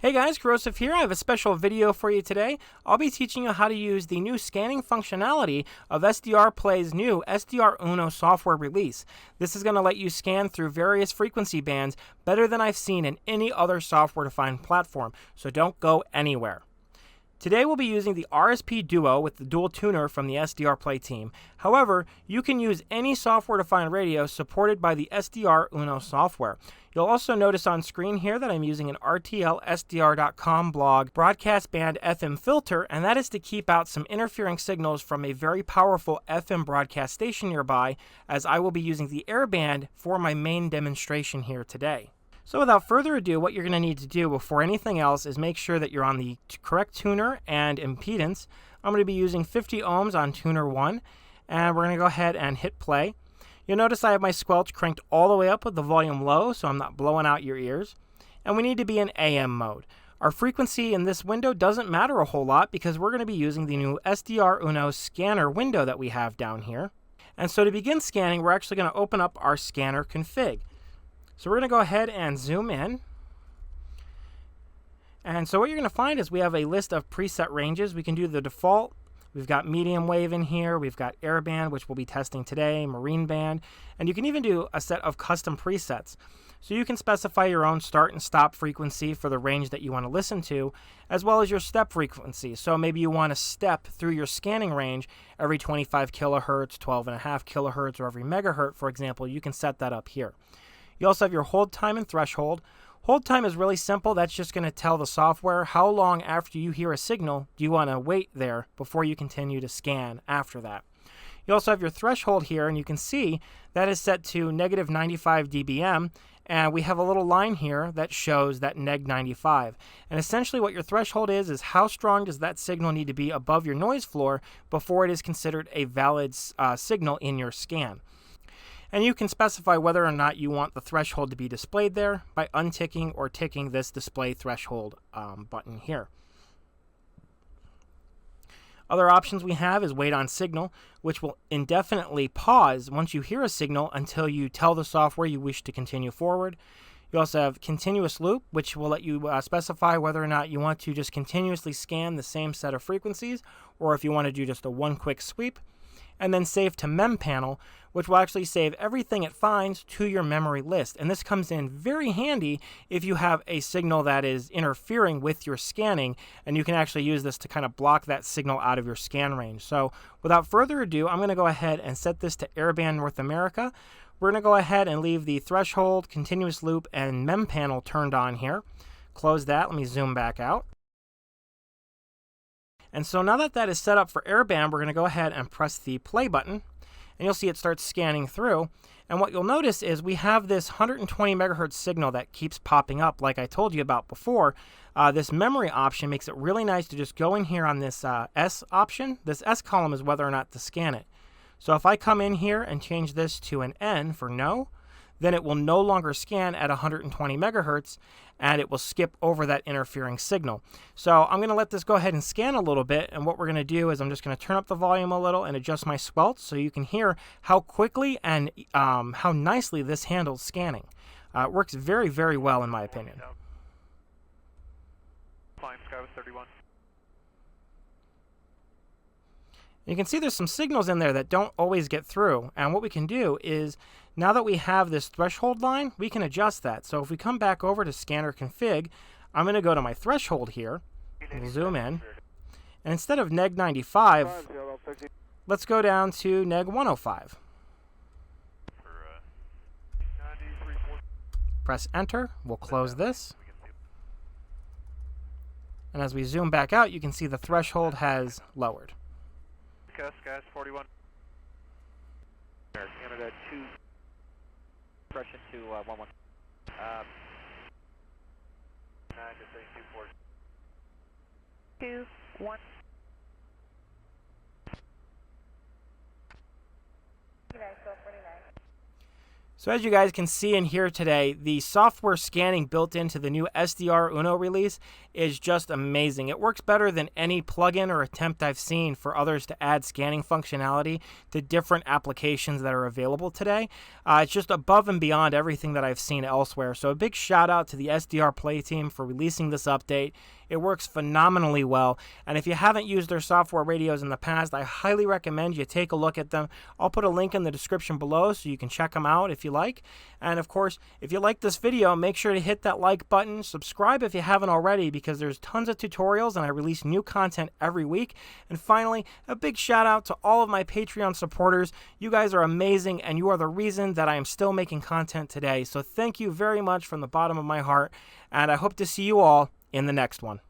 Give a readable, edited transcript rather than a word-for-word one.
Hey guys, Corrosive here. I have a special video for you today. I'll be teaching you how to use the new scanning functionality of SDRPlay's new SDRUno software release. This is going to let you scan through various frequency bands better than I've seen in any other software-defined platform, so don't go anywhere. Today we'll be using the RSP Duo with the dual tuner from the SDRPlay team. However, you can use any software-defined radio supported by the SDRUno software. You'll also notice on screen here that I'm using an RTLSDR.com blog broadcast band FM filter, and that is to keep out some interfering signals from a very powerful FM broadcast station nearby, as I will be using the airband for my main demonstration here today. So without further ado, what you're going to need to do before anything else is make sure that you're on the correct tuner and impedance. I'm going to be using 50 ohms on tuner 1, and we're going to go ahead and hit play. You'll notice I have my squelch cranked all the way up with the volume low, so I'm not blowing out your ears. And we need to be in AM mode. Our frequency in this window doesn't matter a whole lot because we're going to be using the new SDRUno scanner window that we have down here. And so to begin scanning, we're actually going to open up our scanner config. So we're going to go ahead and zoom in. And so what you're going to find is we have a list of preset ranges. We can do the default. We've got medium wave in here. We've got airband, which we'll be testing today, marine band. And you can even do a set of custom presets. So you can specify your own start and stop frequency for the range that you want to listen to, as well as your step frequency. So maybe you want to step through your scanning range every 25 kilohertz, 12.5 kilohertz, or every megahertz, for example. You can set that up here. You also have your hold time and threshold. Hold time is really simple. That's just going to tell the software how long after you hear a signal do you want to wait there before you continue to scan after that. You also have your threshold here, and you can see that is set to negative 95 dBm, and we have a little line here that shows that neg 95. And essentially what your threshold is how strong does that signal need to be above your noise floor before it is considered a valid signal in your scan. And you can specify whether or not you want the threshold to be displayed there by unticking or ticking this display threshold button here. Other options we have is wait on signal, which will indefinitely pause once you hear a signal until you tell the software you wish to continue forward. You also have continuous loop, which will let you specify whether or not you want to just continuously scan the same set of frequencies, or if you want to do just a one quick sweep. And then save to mem panel, which will actually save everything it finds to your memory list. And this comes in very handy if you have a signal that is interfering with your scanning, and you can actually use this to kind of block that signal out of your scan range. So without further ado, I'm going to go ahead and set this to airband North America. We're going to go ahead and leave the threshold, continuous loop, and mem panel turned on here. Close that. Let me zoom back out. And so now that that is set up for airband, we're going to go ahead and press the play button, and you'll see it starts scanning through. And what you'll notice is we have this 120 megahertz signal that keeps popping up like I told you about before. This memory option makes it really nice to just go in here on this S option. This S column is whether or not to scan it. So if I come in here and change this to an N for no, then it will no longer scan at 120 megahertz, and it will skip over that interfering signal. So I'm going to let this go ahead and scan a little bit, and what we're going to do is I'm just going to turn up the volume a little and adjust my squelch so you can hear how quickly and how nicely this handles scanning. It works very, very well in my opinion. Flying Sky with 31. You can see there's some signals in there that don't always get through, and what we can do is now that we have this threshold line, we can adjust that. So if we come back over to scanner config, I'm going to go to my threshold here, we'll zoom in, and instead of neg 95, let's go down to neg 105. Press enter, we'll close this, and as we zoom back out, you can see the threshold has lowered. Gas 41. Canada 2. Impression to 11. 9 to 2 1. So as you guys can see and hear today, the software scanning built into the new SDRUno release is just amazing. It works better than any plugin or attempt I've seen for others to add scanning functionality to different applications that are available today. It's just above and beyond everything that I've seen elsewhere. So a big shout out to the SDRPlay team for releasing this update. It works phenomenally well, and if you haven't used their software radios in the past, I highly recommend you take a look at them. I'll put a link in the description below so you can check them out if you like. And of course, if you like this video, make sure to hit that like button, subscribe if you haven't already, because there's tons of tutorials and I release new content every week. And finally, a big shout out to all of my Patreon supporters. You guys are amazing, and you are the reason that I am still making content today. So thank you very much from the bottom of my heart, and I hope to see you all in the next one.